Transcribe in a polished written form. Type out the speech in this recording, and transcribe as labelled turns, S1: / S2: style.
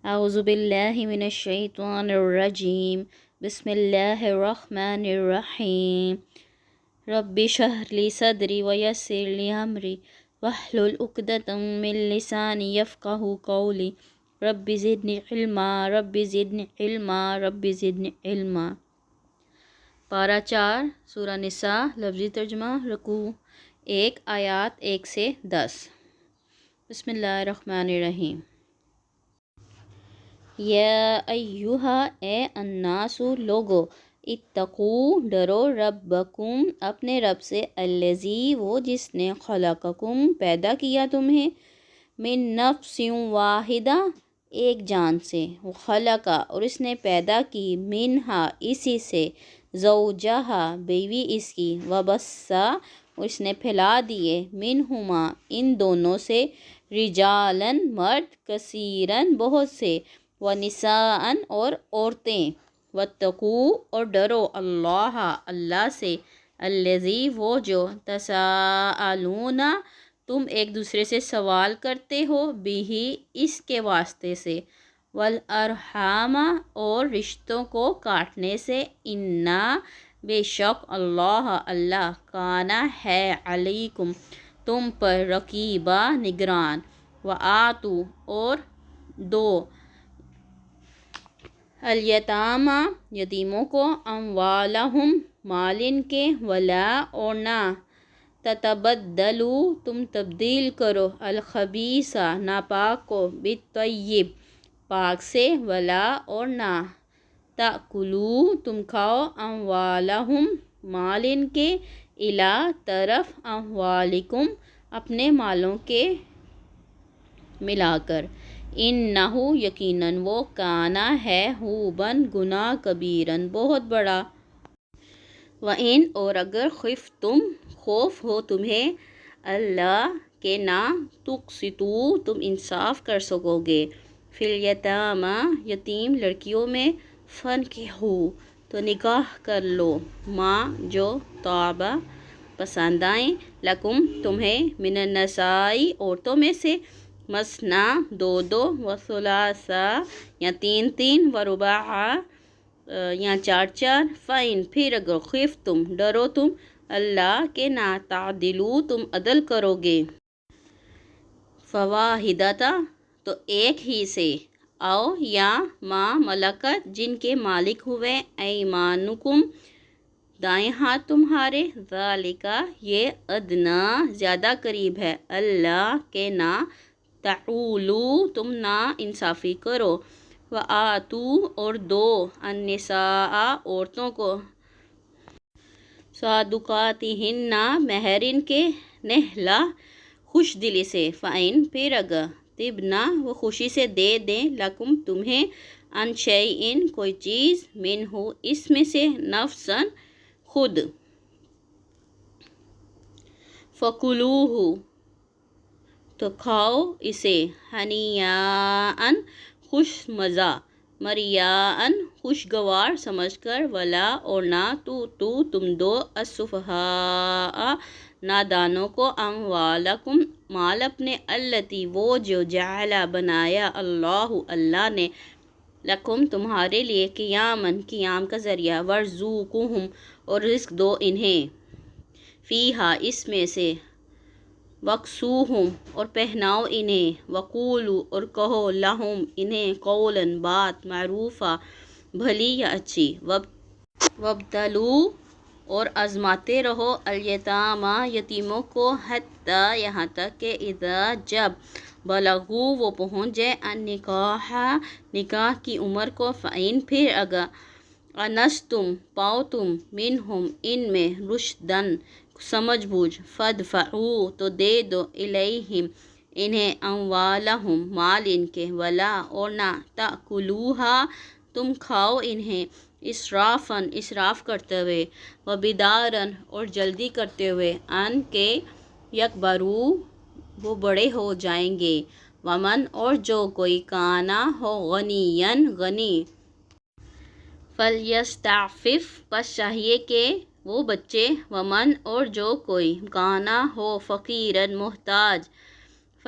S1: اعوذ باللہ من الشیطان الرجیم بسم اللہ الرحمن الرحیم رب اشرح لی صدری ویسر لی امری واحلل عقدۃ من لسانی یفقہوا قولی رب زدنی علما رب زدنی علما رب زدنی علما۔ پارہ 4 سورہ نساء لفظی ترجمہ رکوع 1 آیات 1 سے 10۔ بسم اللہ الرحمن الرحیم۔ یا ایہا اے الناس لوگو، اتقو ڈرو ربکم اپنے رب سے، الذی وہ جس نے خلقکم پیدا کیا تمہیں، من نفس واحدہ ایک جان سے، خلقہ اور اس نے پیدا کی، منہا اسی سے، زوجہا بیوی اس کی، وبثا اور اس نے پھیلا دیے، منہما ان دونوں سے، رجالاً مرد، کثیراً بہت سے، ونساءً اور عورتیں، واتقوا اور ڈرو اللہ اللہ سے، الذی وہ جو، تساءلون تم ایک دوسرے سے سوال کرتے ہو، بہ اس کے واسطے سے، والارحام اور رشتوں کو کاٹنے سے، انا بے شک اللہ اللہ، کانا ہے، علیکم تم پر، رقیبا نگران، وآتوا اور دو، الیتامی یتیموں کو، اموالہم مال ان کے، ولا اور نہ، تتبدلوا تم تبدیل کرو، الخبیث ناپاک کو، بالطیب پاک سے، ولا اور نہ، تأکلوا تم کھاؤ، اموالہم مال ان کے، الی طرف، اموالکم اپنے مالوں کے ملا کر، انہ یقیناً وہ، کانا ہے، حوباً گناہ، کبیراً بہت بڑا، وَإِنْ اور اگر خفتم خوف ہو تمہیں، اللہ کہ نہ، تقسطوا تم انصاف کر سکو گے، فی الیتامی یتیم لڑکیوں میں، فانکحوا تو نکاح کر لو، ما جو، طاب پسند آئیں، لکم تمہیں، من النساء عورتوں میں سے، مثنی دو دو، وثلاثا یا تین تین، ورباع یا چار چار، فإن پھر اگر خفتم ڈرو تم، اللہ کہ نہ، تعدلوا تم عدل کرو گے، فواحدۃ تو ایک ہی سے، او یا ما ملکت جن کے مالک ہوئے، ایمانکم دائیں ہاتھ تمہارے، ذالک یہ، ادنیٰ زیادہ قریب ہے، اللہ کہ نہ، تعولوا تم نا انصافی کرو، وآتوا اور دو، النساء عورتوں کو، صدقاتہن مہر ان کے، نحلہ خوش دلی سے، فإن پھر اگر، طبنا وہ خوشی سے دے دیں، لکم تمہیں، عن شیئن کوئی چیز، منہ اس میں سے، نفساً خود، فکلوہ تو کھاؤ اسے، ہنیئاً خوش مزہ، مریئاً خوشگوار سمجھ کر، ولا اور نہ، تو تم دو، السفہاء نادانوں کو، اموالکم مال اپنے، التی وہ جو، جعل بنایا، اللہ اللہ نے، لکم تمہارے لیے، قیاماً قیام کا ذریعہ، وارزقوہم اور رزق دو انہیں، فیہا اس میں سے، وکسوہم اور پہناؤ انہیں، وقولوا اور کہو، لہم انہیں، قولاً بات، معروفہ بھلی یا اچھی، وابتلوا اور آزماتے رہو، الیتامی یتیموں کو، حتی یہاں تک کہ، اذا جب، بلغوا وہ پہنچ جائے، النکاح نکاح کی عمر کو، فإن پھر اگر، آنستم پاؤ تم، منہم ان میں، رشداً سمجھ بوجھ، فادفعوا تو دے دو، الیہم انہیں، اموالہم مال ان کے، ولا اور نہ، تأکلوہا تم کھاؤ انہیں، اسرافاً اسراف کرتے ہوئے، وبداراً اور جلدی کرتے ہوئے، ان کے، یکبروا وہ بڑے ہو جائیں گے، ومن اور جو کوئی، کانا ہو، غنیاً غنی، فلیستعفف پس چاہیے کہ وہ بچے، ومن اور جو کوئی، کانا ہو، فقیراً محتاج،